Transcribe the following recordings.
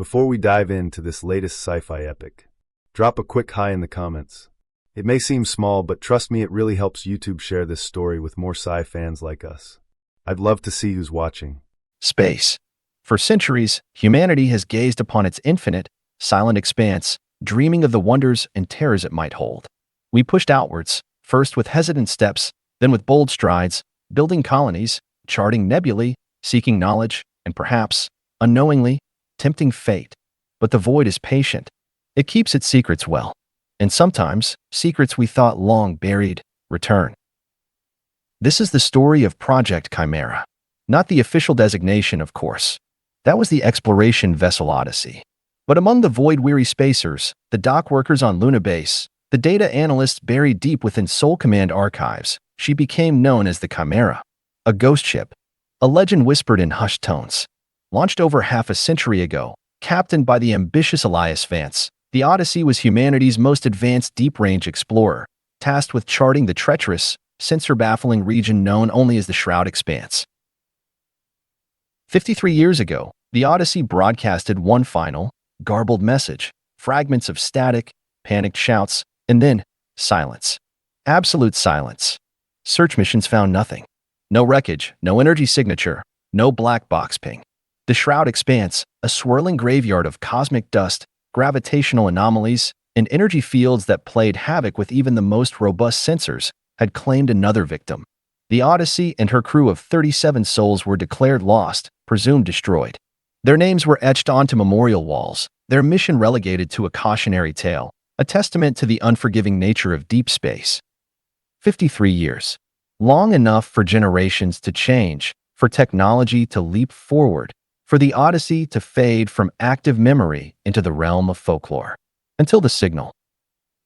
Before we dive into this latest sci-fi epic, drop a quick hi in the comments. It may seem small, but trust me, it really helps YouTube share this story with more sci fans like us. I'd love to see who's watching. Space. For centuries, humanity has gazed upon its infinite, silent expanse, dreaming of the wonders and terrors it might hold. We pushed outwards, first with hesitant steps, then with bold strides, building colonies, charting nebulae, seeking knowledge, and perhaps, unknowingly, tempting fate. But the void is patient. It keeps its secrets well. And sometimes, secrets we thought long buried return. This is the story of Project Chimera. Not the official designation, of course. That was the exploration vessel Odyssey. But among the void-weary spacers, the dock workers on Luna Base, the data analysts buried deep within Sol Command archives, she became known as the Chimera, a ghost ship, a legend whispered in hushed tones. Launched over half a century ago, captained by the ambitious Elias Vance, the Odyssey was humanity's most advanced deep-range explorer, tasked with charting the treacherous, sensor-baffling region known only as the Shroud Expanse. 53 years ago, the Odyssey broadcasted one final, garbled message, fragments of static, panicked shouts, and then silence. Absolute silence. Search missions found nothing. No wreckage, no energy signature, no black box ping. The Shroud Expanse, a swirling graveyard of cosmic dust, gravitational anomalies, and energy fields that played havoc with even the most robust sensors, had claimed another victim. The Odyssey and her crew of 37 souls were declared lost, presumed destroyed. Their names were etched onto memorial walls, their mission relegated to a cautionary tale, a testament to the unforgiving nature of deep space. 53 years. Long enough for generations to change, for technology to leap forward, for the Odyssey to fade from active memory into the realm of folklore. Until the signal.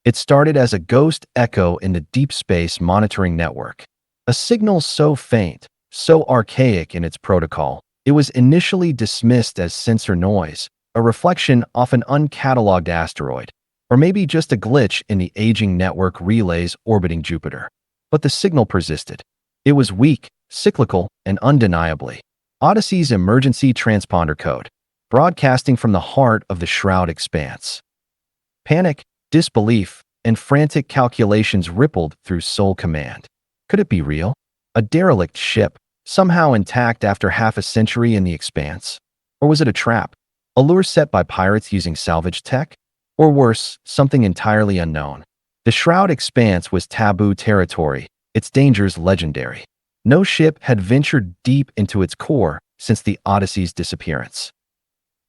It started as a ghost echo in the deep space monitoring network. A signal so faint, so archaic in its protocol, it was initially dismissed as sensor noise, a reflection off an uncatalogued asteroid, or maybe just a glitch in the aging network relays orbiting Jupiter. But the signal persisted. It was weak, cyclical, and undeniably Odyssey's emergency transponder code, broadcasting from the heart of the Shroud Expanse. Panic, disbelief, and frantic calculations rippled through Sol Command. Could it be real? A derelict ship, somehow intact after half a century in the expanse? Or was it a trap? A lure set by pirates using salvage tech? Or worse, something entirely unknown? The Shroud Expanse was taboo territory, its dangers legendary. No ship had ventured deep into its core since the Odyssey's disappearance.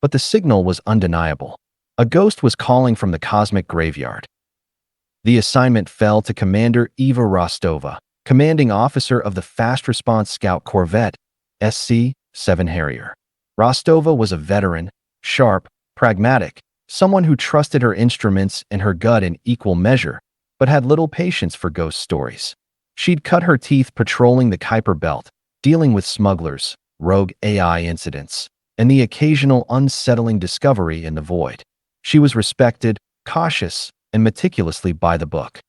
But the signal was undeniable. A ghost was calling from the cosmic graveyard. The assignment fell to Commander Eva Rostova, commanding officer of the Fast Response Scout Corvette, SC-7 Harrier. Rostova was a veteran, sharp, pragmatic, someone who trusted her instruments and her gut in equal measure, but had little patience for ghost stories. She'd cut her teeth patrolling the Kuiper Belt, dealing with smugglers, rogue AI incidents, and the occasional unsettling discovery in the void. She was respected, cautious, and meticulously by the book.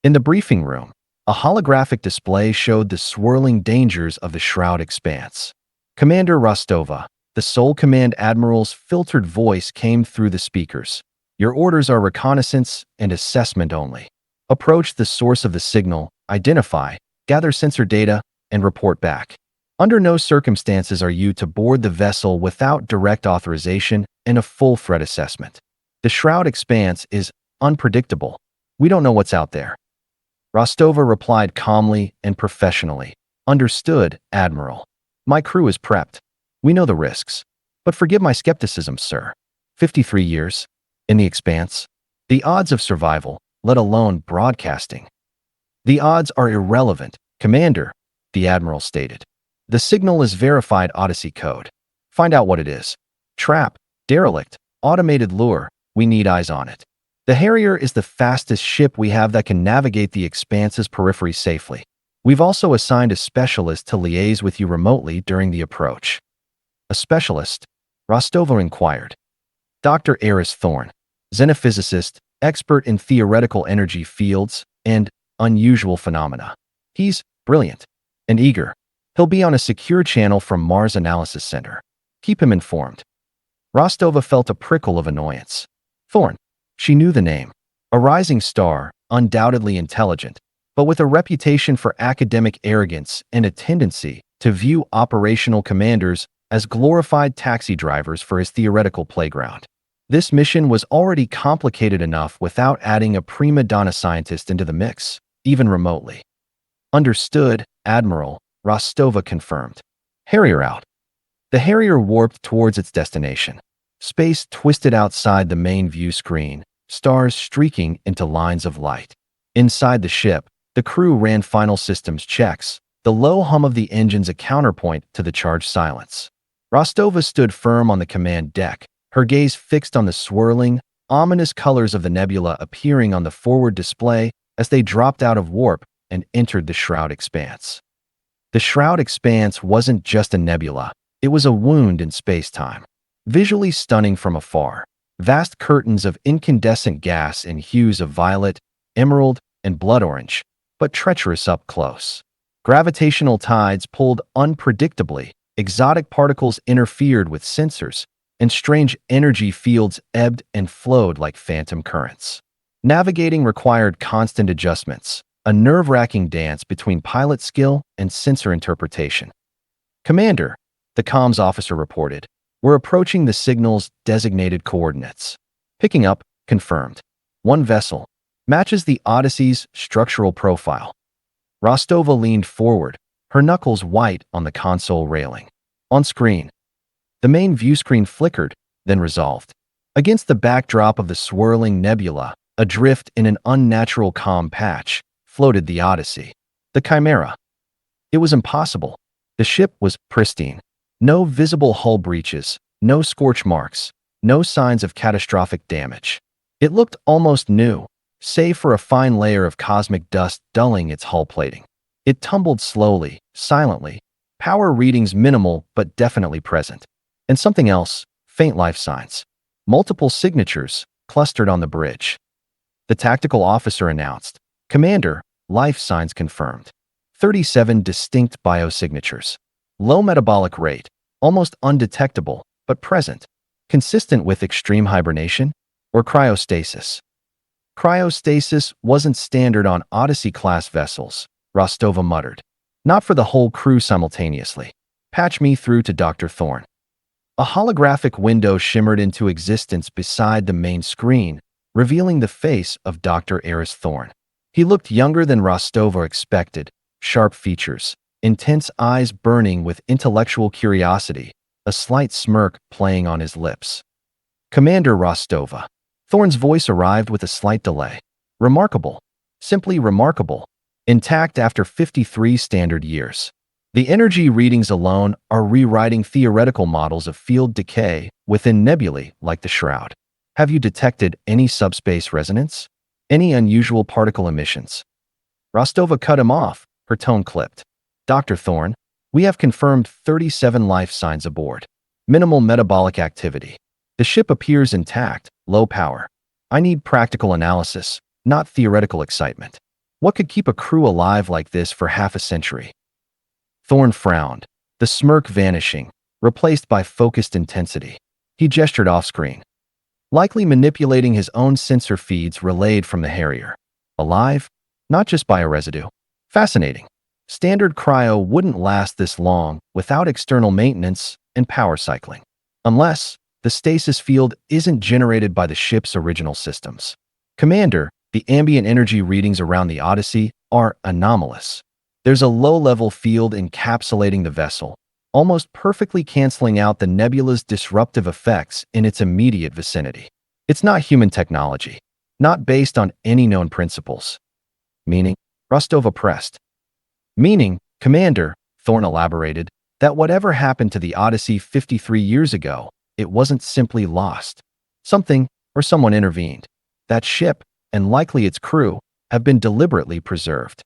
In the briefing room, a holographic display showed the swirling dangers of the Shroud Expanse. Commander Rostova, the Sol Command Admiral's filtered voice came through the speakers. Your orders are reconnaissance and assessment only. Approach the source of the signal, identify, gather sensor data, and report back. Under no circumstances are you to board the vessel without direct authorization and a full threat assessment. The Shroud Expanse is unpredictable. We don't know what's out there. Rostova replied calmly and professionally. Understood, Admiral. My crew is prepped. We know the risks. But forgive my skepticism, sir. 53 years. In the Expanse. The odds of survival, let alone broadcasting. The odds are irrelevant, Commander, the Admiral stated. The signal is verified Odyssey code. Find out what it is. Trap, derelict, automated lure, we need eyes on it. The Harrier is the fastest ship we have that can navigate the Expanse's periphery safely. We've also assigned a specialist to liaise with you remotely during the approach. A specialist? Rostova inquired. Dr. Aris Thorne, xenophysicist, expert in theoretical energy fields and unusual phenomena. He's brilliant and eager. He'll be on a secure channel from Mars Analysis Center. Keep him informed. Rostova felt a prickle of annoyance. Thorne. She knew the name. A rising star, undoubtedly intelligent, but with a reputation for academic arrogance and a tendency to view operational commanders as glorified taxi drivers for his theoretical playground. This mission was already complicated enough without adding a prima donna scientist into the mix, even remotely. Understood, Admiral, Rostova confirmed. Harrier out. The Harrier warped towards its destination. Space twisted outside the main view screen, stars streaking into lines of light. Inside the ship, the crew ran final systems checks, the low hum of the engines a counterpoint to the charged silence. Rostova stood firm on the command deck, her gaze fixed on the swirling, ominous colors of the nebula appearing on the forward display as they dropped out of warp and entered the Shroud Expanse. The Shroud Expanse wasn't just a nebula, it was a wound in space-time. Visually stunning from afar, vast curtains of incandescent gas in hues of violet, emerald, and blood orange, but treacherous up close. Gravitational tides pulled unpredictably, exotic particles interfered with sensors, and strange energy fields ebbed and flowed like phantom currents. Navigating required constant adjustments, a nerve-wracking dance between pilot skill and sensor interpretation. Commander, the comms officer reported, we're approaching the signal's designated coordinates. Picking up, confirmed. One vessel. Matches the Odyssey's structural profile. Rostova leaned forward, her knuckles white on the console railing. On screen. The main view screen flickered, then resolved. Against the backdrop of the swirling nebula, adrift in an unnatural calm patch, floated the Odyssey. The Chimera. It was impossible. The ship was pristine. No visible hull breaches, no scorch marks, no signs of catastrophic damage. It looked almost new, save for a fine layer of cosmic dust dulling its hull plating. It tumbled slowly, silently, power readings minimal but definitely present. And something else, faint life signs. Multiple signatures, clustered on the bridge. The tactical officer announced, Commander, life signs confirmed. 37 distinct biosignatures. Low metabolic rate, almost undetectable, but present, consistent with extreme hibernation or cryostasis. Cryostasis wasn't standard on Odyssey-class vessels, Rostova muttered. Not for the whole crew simultaneously. Patch me through to Dr. Thorne. A holographic window shimmered into existence beside the main screen, revealing the face of Dr. Aris Thorne. He looked younger than Rostova expected, sharp features, intense eyes burning with intellectual curiosity, a slight smirk playing on his lips. Commander Rostova. Thorne's voice arrived with a slight delay. Remarkable. Simply remarkable. Intact after 53 standard years. The energy readings alone are rewriting theoretical models of field decay within nebulae like the Shroud. Have you detected any subspace resonance? Any unusual particle emissions? Rostova cut him off, her tone clipped. Dr. Thorne, we have confirmed 37 life signs aboard. Minimal metabolic activity. The ship appears intact, low power. I need practical analysis, not theoretical excitement. What could keep a crew alive like this for half a century? Thorne frowned, the smirk vanishing, replaced by focused intensity. He gestured off-screen, likely manipulating his own sensor feeds relayed from the Harrier. Alive? Not just by a residue. Fascinating. Standard cryo wouldn't last this long without external maintenance and power cycling. Unless the stasis field isn't generated by the ship's original systems. Commander, the ambient energy readings around the Odyssey are anomalous. There's a low-level field encapsulating the vessel, almost perfectly canceling out the nebula's disruptive effects in its immediate vicinity. It's not human technology, not based on any known principles. Meaning, Rostova pressed. Meaning, Commander, Thorne elaborated, that whatever happened to the Odyssey 53 years ago, it wasn't simply lost. Something or someone intervened. That ship, and likely its crew, have been deliberately preserved.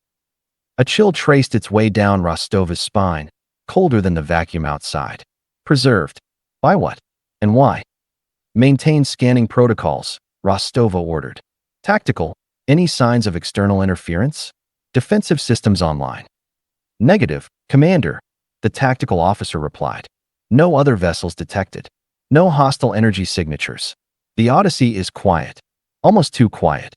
A chill traced its way down Rostova's spine, colder than the vacuum outside. Preserved. By what? And why? Maintain scanning protocols, Rostova ordered. Tactical. Any signs of external interference? Defensive systems online. Negative, Commander, the tactical officer replied. No other vessels detected. No hostile energy signatures. The Odyssey is quiet. Almost too quiet.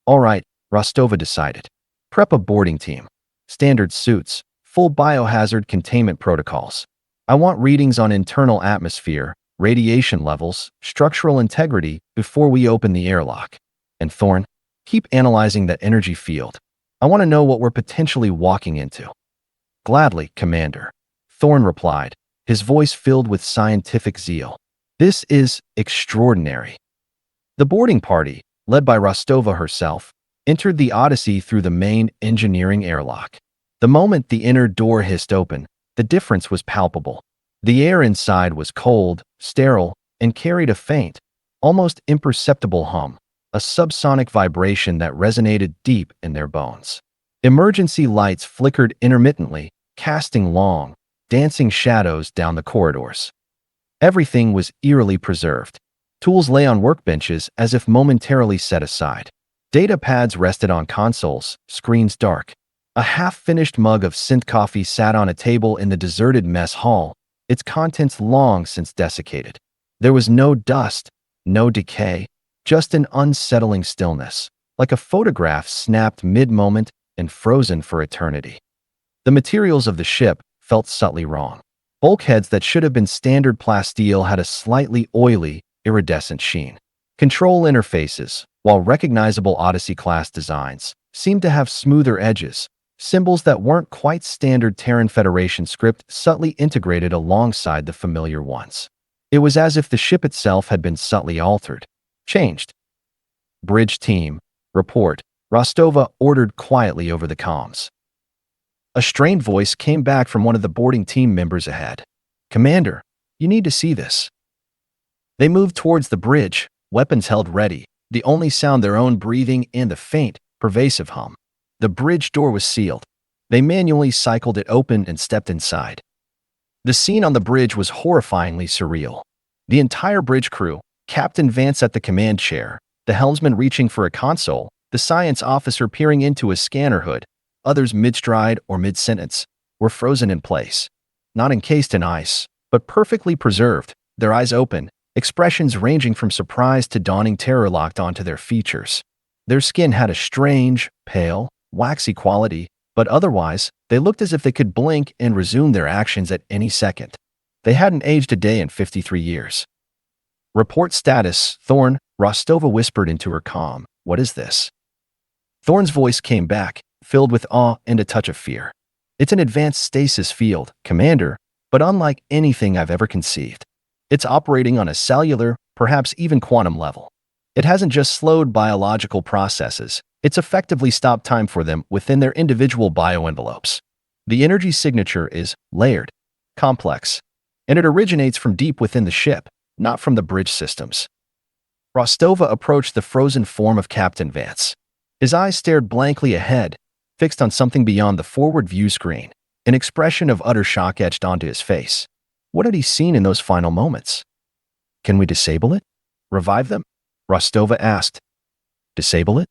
All right, Rostova decided. Prep a boarding team. Standard suits. Full biohazard containment protocols. I want readings on internal atmosphere, radiation levels, structural integrity before we open the airlock. And Thorne, keep analyzing that energy field. I want to know what we're potentially walking into. Gladly, Commander. Thorne replied, his voice filled with scientific zeal. This is extraordinary. The boarding party, led by Rostova herself, entered the Odyssey through the main engineering airlock. The moment the inner door hissed open, the difference was palpable. The air inside was cold, sterile, and carried a faint, almost imperceptible hum, a subsonic vibration that resonated deep in their bones. Emergency lights flickered intermittently, casting long, dancing shadows down the corridors. Everything was eerily preserved. Tools lay on workbenches as if momentarily set aside. Data pads rested on consoles, screens dark. A half-finished mug of synth coffee sat on a table in the deserted mess hall, its contents long since desiccated. There was no dust, no decay, just an unsettling stillness, like a photograph snapped mid-moment and frozen for eternity. The materials of the ship felt subtly wrong. Bulkheads that should have been standard plasteel had a slightly oily, iridescent sheen. Control interfaces, while recognizable Odyssey-class designs, seemed to have smoother edges, symbols that weren't quite standard Terran Federation script subtly integrated alongside the familiar ones. It was as if the ship itself had been subtly altered, changed. Bridge team, report, Rostova ordered quietly over the comms. A strained voice came back from one of the boarding team members ahead. Commander, you need to see this. They moved towards the bridge, weapons held ready, the only sound their own breathing and the faint, pervasive hum. The bridge door was sealed. They manually cycled it open and stepped inside. The scene on the bridge was horrifyingly surreal. The entire bridge crew, Captain Vance at the command chair, the helmsman reaching for a console, the science officer peering into a scanner hood, others mid-stride or mid-sentence, were frozen in place. Not encased in ice, but perfectly preserved, their eyes open, expressions ranging from surprise to dawning terror locked onto their features. Their skin had a strange, pale, waxy quality, but otherwise, they looked as if they could blink and resume their actions at any second. They hadn't aged a day in 53 years. Report status, Thorne, Rostova whispered into her comm. What is this? Thorne's voice came back, filled with awe and a touch of fear. It's an advanced stasis field, Commander, but unlike anything I've ever conceived. It's operating on a cellular, perhaps even quantum level. It hasn't just slowed biological processes, it's effectively stopped time for them within their individual bioenvelopes. The energy signature is layered, complex, and it originates from deep within the ship, not from the bridge systems. Rostova approached the frozen form of Captain Vance. His eyes stared blankly ahead, fixed on something beyond the forward view screen, an expression of utter shock etched onto his face. What had he seen in those final moments? Can we disable it? Revive them? Rostova asked. Disable it?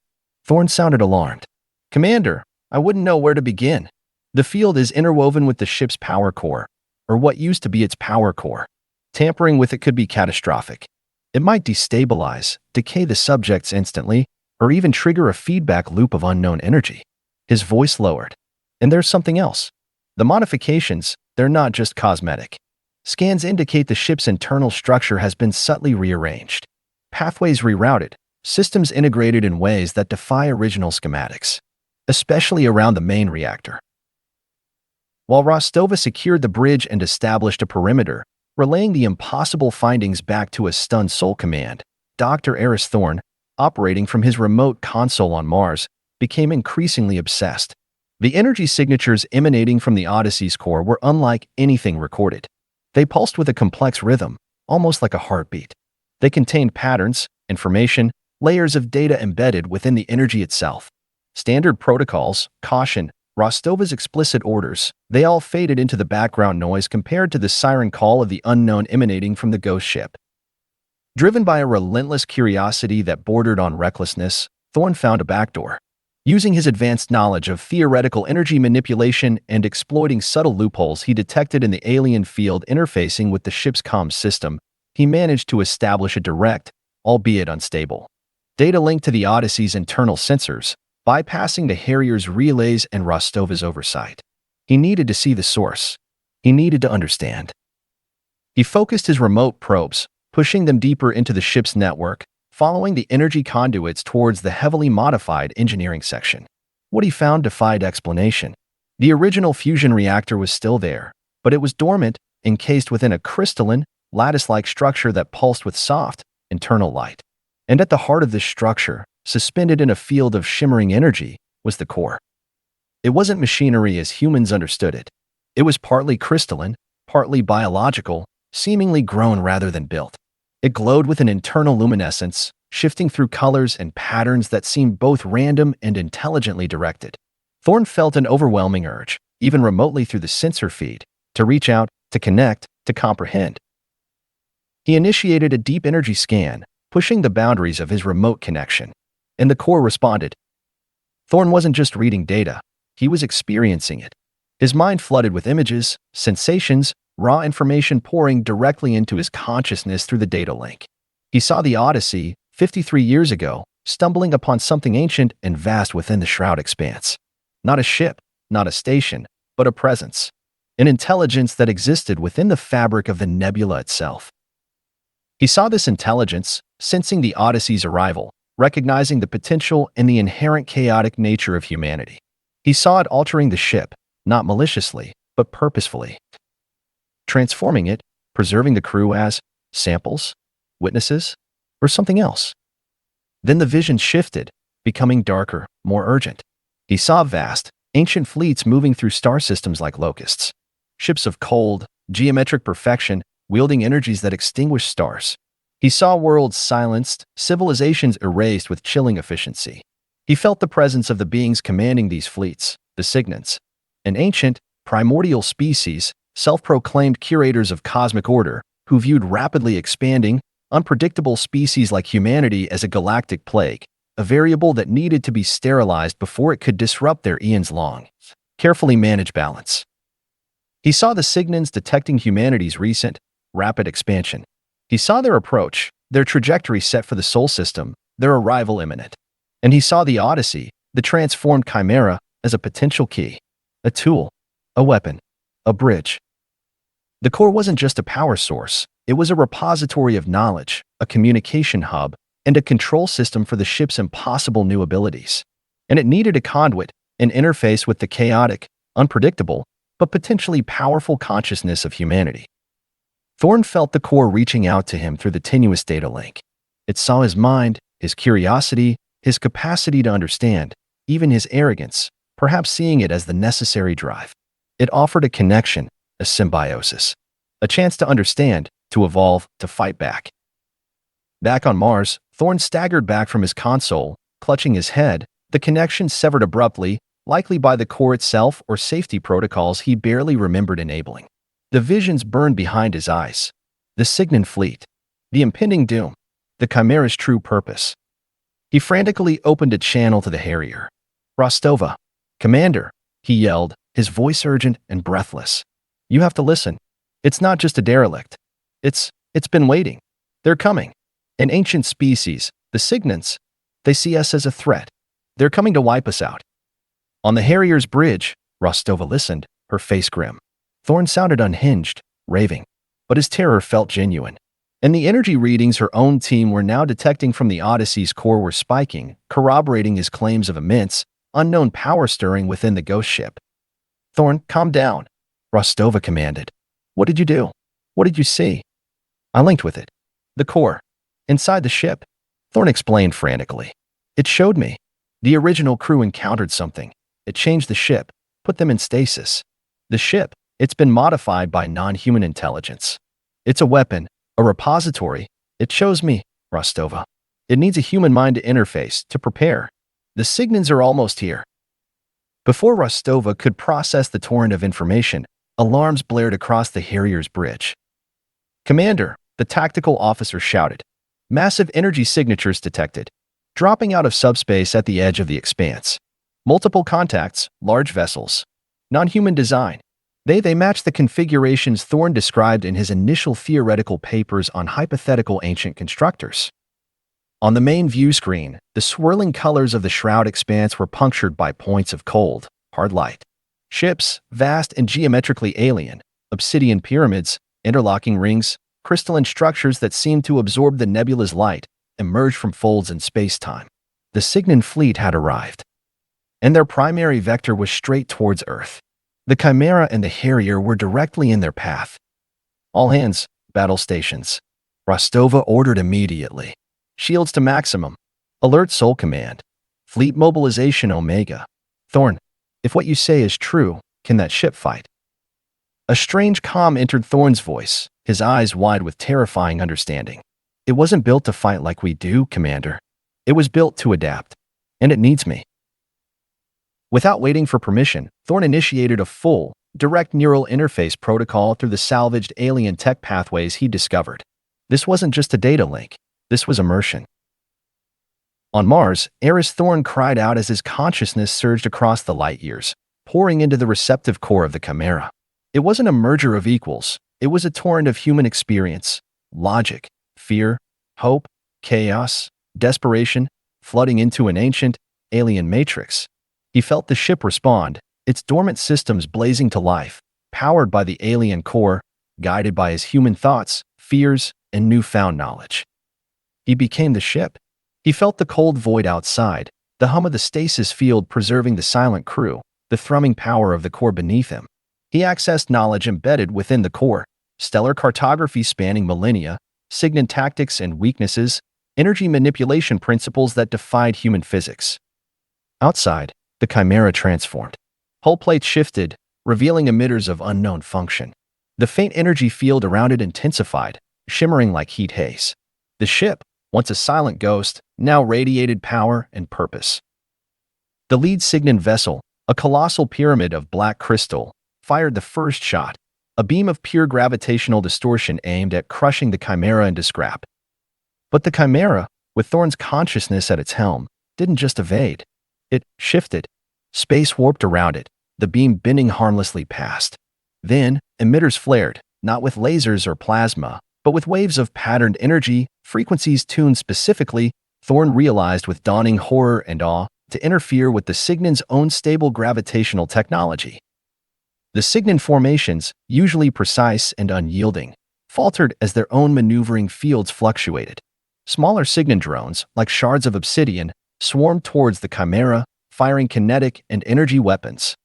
Thorne sounded alarmed. Commander, I wouldn't know where to begin. The field is interwoven with the ship's power core, or what used to be its power core. Tampering with it could be catastrophic. It might destabilize, decay the subjects instantly, or even trigger a feedback loop of unknown energy. His voice lowered. And there's something else. The modifications, they're not just cosmetic. Scans indicate the ship's internal structure has been subtly rearranged. Pathways rerouted, systems integrated in ways that defy original schematics, especially around the main reactor. While Rostova secured the bridge and established a perimeter, relaying the impossible findings back to a stunned Soul Command, Dr. Aris Thorne, operating from his remote console on Mars, became increasingly obsessed. The energy signatures emanating from the Odyssey's core were unlike anything recorded. They pulsed with a complex rhythm, almost like a heartbeat. They contained patterns, information, layers of data embedded within the energy itself. Standard protocols, caution, Rostova's explicit orders, they all faded into the background noise compared to the siren call of the unknown emanating from the ghost ship. Driven by a relentless curiosity that bordered on recklessness, Thorne found a backdoor. Using his advanced knowledge of theoretical energy manipulation and exploiting subtle loopholes he detected in the alien field interfacing with the ship's comms system, he managed to establish a direct, albeit unstable, data link to the Odyssey's internal sensors, bypassing the Harrier's relays and Rostova's oversight. He needed to see the source. He needed to understand. He focused his remote probes, pushing them deeper into the ship's network, following the energy conduits towards the heavily modified engineering section. What he found defied explanation. The original fusion reactor was still there, but it was dormant, encased within a crystalline, lattice-like structure that pulsed with soft, internal light. And at the heart of this structure, suspended in a field of shimmering energy, was the core. It wasn't machinery as humans understood it. It was partly crystalline, partly biological, seemingly grown rather than built. It glowed with an internal luminescence, shifting through colors and patterns that seemed both random and intelligently directed. Thorne felt an overwhelming urge, even remotely through the sensor feed, to reach out, to connect, to comprehend. He initiated a deep energy scan, pushing the boundaries of his remote connection, and the core responded. Thorne wasn't just reading data, he was experiencing it. His mind flooded with images, sensations, raw information pouring directly into his consciousness through the data link. He saw the Odyssey, 53 years ago, stumbling upon something ancient and vast within the shroud expanse. Not a ship, not a station, but a presence. An intelligence that existed within the fabric of the nebula itself. He saw this intelligence, sensing the Odyssey's arrival, recognizing the potential and the inherent chaotic nature of humanity. He saw it altering the ship, not maliciously, but purposefully. Transforming it, preserving the crew as samples, witnesses, or something else. Then the vision shifted, becoming darker, more urgent. He saw vast, ancient fleets moving through star systems like locusts. Ships of cold, geometric perfection, wielding energies that extinguish stars. He saw worlds silenced, civilizations erased with chilling efficiency. He felt the presence of the beings commanding these fleets, the Signants, an ancient, primordial species, self-proclaimed curators of cosmic order, who viewed rapidly expanding, unpredictable species like humanity as a galactic plague, a variable that needed to be sterilized before it could disrupt their eons-long, carefully managed balance. He saw the Signants detecting humanity's recent, rapid expansion. He saw their approach, their trajectory set for the Sol system, their arrival imminent. And he saw the Odyssey, the transformed chimera, as a potential key, a tool, a weapon, a bridge. The core wasn't just a power source, it was a repository of knowledge, a communication hub, and a control system for the ship's impossible new abilities. And it needed a conduit, an interface with the chaotic, unpredictable, but potentially powerful consciousness of humanity. Thorne felt the core reaching out to him through the tenuous data link. It saw his mind, his curiosity, his capacity to understand, even his arrogance, perhaps seeing it as the necessary drive. It offered a connection, a symbiosis, a chance to understand, to evolve, to fight back. Back on Mars, Thorne staggered back from his console, clutching his head, the connection severed abruptly, likely by the core itself or safety protocols he barely remembered enabling. The visions burned behind his eyes. The Signan fleet. The impending doom. The Chimera's true purpose. He frantically opened a channel to the Harrier. Rostova. Commander, he yelled, his voice urgent and breathless. You have to listen. It's not just a derelict. It's been waiting. They're coming. An ancient species, the Signants. They see us as a threat. They're coming to wipe us out. On the Harrier's bridge, Rostova listened, her face grim. Thorne sounded unhinged, raving, but his terror felt genuine. And the energy readings her own team were now detecting from the Odyssey's core were spiking, corroborating his claims of immense, unknown power stirring within the ghost ship. Thorne, calm down, Rostova commanded. What did you do? What did you see? I linked with it. The core. Inside the ship. Thorne explained frantically. It showed me. The original crew encountered something. It changed the ship, put them in stasis. The ship, it's been modified by non-human intelligence. It's a weapon, a repository. It shows me, Rostova. It needs a human mind to interface, to prepare. The Signans are almost here. Before Rostova could process the torrent of information, alarms blared across the Harrier's bridge. Commander, the tactical officer shouted. Massive energy signatures detected. Dropping out of subspace at the edge of the expanse. Multiple contacts, large vessels. Non-human design. They match the configurations Thorne described in his initial theoretical papers on hypothetical ancient constructors. On the main view screen, the swirling colors of the shroud expanse were punctured by points of cold, hard light. Ships, vast and geometrically alien, obsidian pyramids, interlocking rings, crystalline structures that seemed to absorb the nebula's light, emerged from folds in space-time. The Cygnan fleet had arrived, and their primary vector was straight towards Earth. The Chimera and the Harrier were directly in their path. All hands, battle stations. Rostova ordered immediately. Shields to maximum. Alert Soul Command. Fleet mobilization Omega. Thorne, if what you say is true, can that ship fight? A strange calm entered Thorne's voice, his eyes wide with terrifying understanding. It wasn't built to fight like we do, Commander. It was built to adapt. And it needs me. Without waiting for permission, Thorne initiated a full, direct neural interface protocol through the salvaged alien tech pathways he discovered. This wasn't just a data link. This was immersion. On Mars, Aris Thorne cried out as his consciousness surged across the light years, pouring into the receptive core of the Chimera. It wasn't a merger of equals. It was a torrent of human experience, logic, fear, hope, chaos, desperation, flooding into an ancient, alien matrix. He felt the ship respond, its dormant systems blazing to life, powered by the alien core, guided by his human thoughts, fears, and newfound knowledge. He became the ship. He felt the cold void outside, the hum of the stasis field preserving the silent crew, the thrumming power of the core beneath him. He accessed knowledge embedded within the core, stellar cartography spanning millennia, Cygnan tactics and weaknesses, energy manipulation principles that defied human physics. Outside, the Chimera transformed. Hull plates shifted, revealing emitters of unknown function. The faint energy field around it intensified, shimmering like heat haze. The ship, once a silent ghost, now radiated power and purpose. The lead Cygnan vessel, a colossal pyramid of black crystal, fired the first shot, a beam of pure gravitational distortion aimed at crushing the Chimera into scrap. But the Chimera, with Thorne's consciousness at its helm, didn't just evade. It shifted. Space warped around it, the beam bending harmlessly past. Then, emitters flared, not with lasers or plasma, but with waves of patterned energy, frequencies tuned specifically. Thorne realized with dawning horror and awe to interfere with the Cygnan's own stable gravitational technology. The Cygnan formations, usually precise and unyielding, faltered as their own maneuvering fields fluctuated. Smaller Cygnan drones, like shards of obsidian, swarmed towards the Chimera, firing kinetic and energy weapons.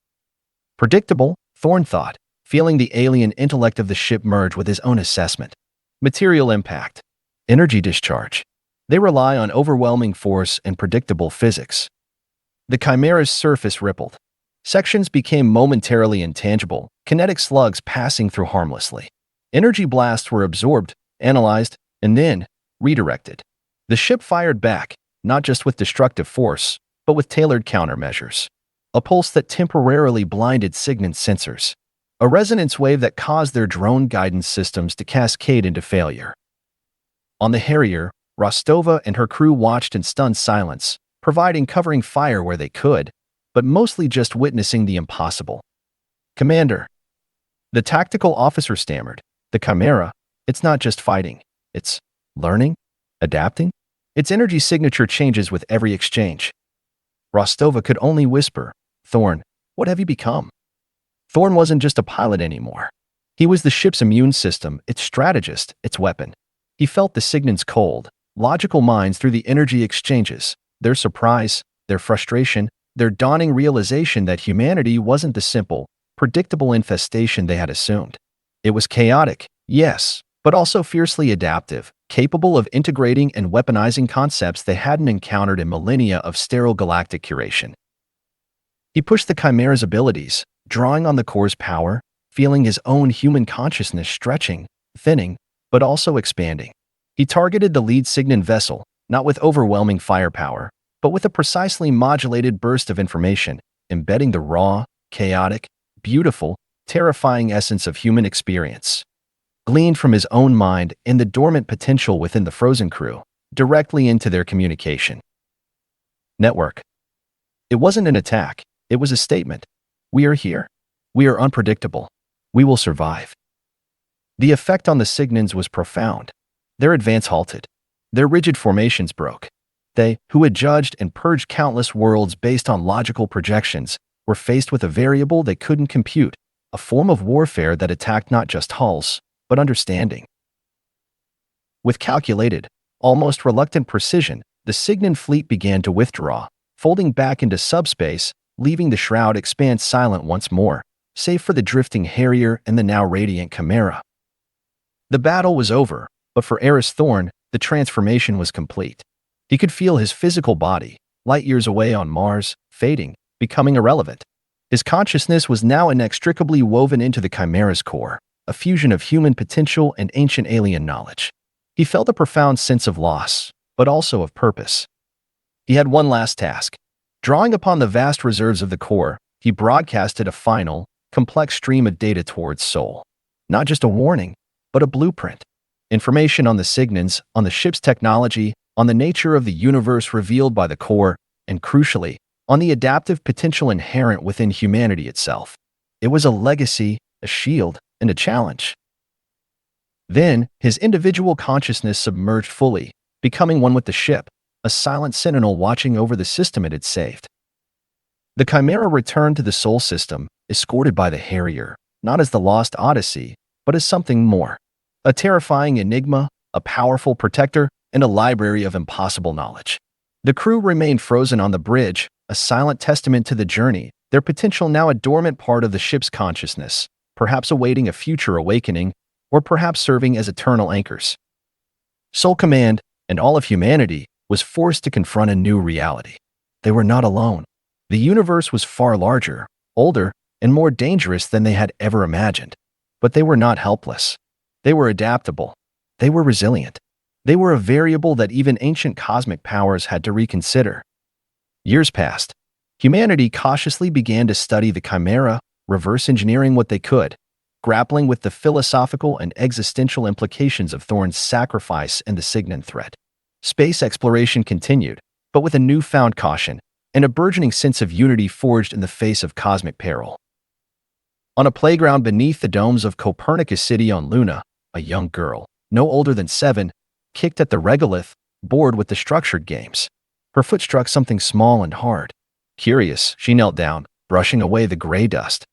Predictable, Thorne thought, feeling the alien intellect of the ship merge with his own assessment. Material impact. Energy discharge. They rely on overwhelming force and predictable physics. The Chimera's surface rippled. Sections became momentarily intangible, kinetic slugs passing through harmlessly. Energy blasts were absorbed, analyzed, and then redirected. The ship fired back, not just with destructive force, but with tailored countermeasures. A pulse that temporarily blinded Cygnan's sensors. A resonance wave that caused their drone guidance systems to cascade into failure. On the Harrier, Rostova and her crew watched in stunned silence, providing covering fire where they could, but mostly just witnessing the impossible. Commander. The tactical officer stammered. The Chimera, it's not just fighting. It's learning, adapting. Its energy signature changes with every exchange. Rostova could only whisper, Thorne, what have you become? Thorne wasn't just a pilot anymore. He was the ship's immune system, its strategist, its weapon. He felt the Cygnan's cold, logical minds through the energy exchanges, their surprise, their frustration, their dawning realization that humanity wasn't the simple, predictable infestation they had assumed. It was chaotic, yes, but also fiercely adaptive, capable of integrating and weaponizing concepts they hadn't encountered in millennia of sterile galactic curation. He pushed the Chimera's abilities, drawing on the core's power, feeling his own human consciousness stretching, thinning, but also expanding. He targeted the lead Cygnan vessel, not with overwhelming firepower, but with a precisely modulated burst of information, embedding the raw, chaotic, beautiful, terrifying essence of human experience, gleaned from his own mind and the dormant potential within the frozen crew, directly into their communication network. It wasn't an attack, it was a statement. We are here. We are unpredictable. We will survive. The effect on the Cygnans was profound. Their advance halted. Their rigid formations broke. They, who had judged and purged countless worlds based on logical projections, were faced with a variable they couldn't compute, a form of warfare that attacked not just hulls, but understanding. With calculated, almost reluctant precision, the Cygnan fleet began to withdraw, folding back into subspace, leaving the shroud expanse silent once more, save for the drifting Harrier and the now radiant Chimera. The battle was over, but for Aris Thorne, the transformation was complete. He could feel his physical body, light years away on Mars, fading, becoming irrelevant. His consciousness was now inextricably woven into the Chimera's core, a fusion of human potential and ancient alien knowledge. He felt a profound sense of loss, but also of purpose. He had one last task. Drawing upon the vast reserves of the core, he broadcasted a final, complex stream of data towards Sol. Not just a warning, but a blueprint. Information on the Cygnans, on the ship's technology, on the nature of the universe revealed by the core, and crucially, on the adaptive potential inherent within humanity itself. It was a legacy, a shield, and a challenge. Then, his individual consciousness submerged fully, becoming one with the ship, a silent sentinel watching over the system it had saved. The Chimera returned to the Sol system, escorted by the Harrier, not as the lost Odyssey, but as something more. A terrifying enigma, a powerful protector, and a library of impossible knowledge. The crew remained frozen on the bridge, a silent testament to the journey, their potential now a dormant part of the ship's consciousness, perhaps awaiting a future awakening, or perhaps serving as eternal anchors. Sol Command, and all of humanity, was forced to confront a new reality. They were not alone. The universe was far larger, older, and more dangerous than they had ever imagined. But they were not helpless. They were adaptable. They were resilient. They were a variable that even ancient cosmic powers had to reconsider. Years passed. Humanity cautiously began to study the Chimera, reverse engineering what they could, grappling with the philosophical and existential implications of Thorne's sacrifice and the Cygnan threat. Space exploration continued, but with a newfound caution and a burgeoning sense of unity forged in the face of cosmic peril. On a playground beneath the domes of Copernicus City on Luna, a young girl, no older than 7, kicked at the regolith, bored with the structured games. Her foot struck something small and hard. Curious, she knelt down, brushing away the gray dust.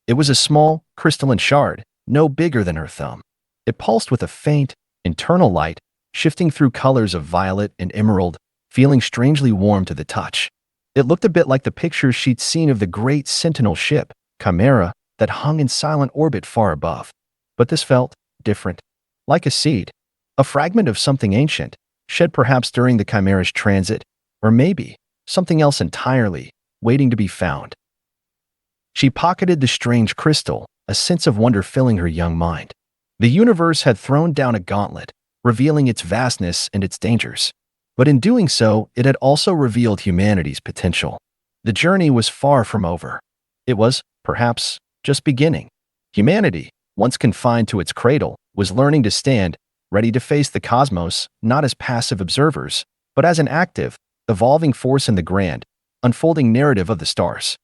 It was a small, crystalline shard, no bigger than her thumb. It pulsed with a faint, internal light, shifting through colors of violet and emerald, feeling strangely warm to the touch. It looked a bit like the pictures she'd seen of the great sentinel ship, Chimera, that hung in silent orbit far above. But this felt different, like a seed, a fragment of something ancient, shed perhaps during the Chimera's transit, or maybe something else entirely, waiting to be found. She pocketed the strange crystal, a sense of wonder filling her young mind. The universe had thrown down a gauntlet, revealing its vastness and its dangers. But in doing so, it had also revealed humanity's potential. The journey was far from over. It was, perhaps, just beginning. Humanity, once confined to its cradle, was learning to stand, ready to face the cosmos, not as passive observers, but as an active, evolving force in the grand, unfolding narrative of the stars.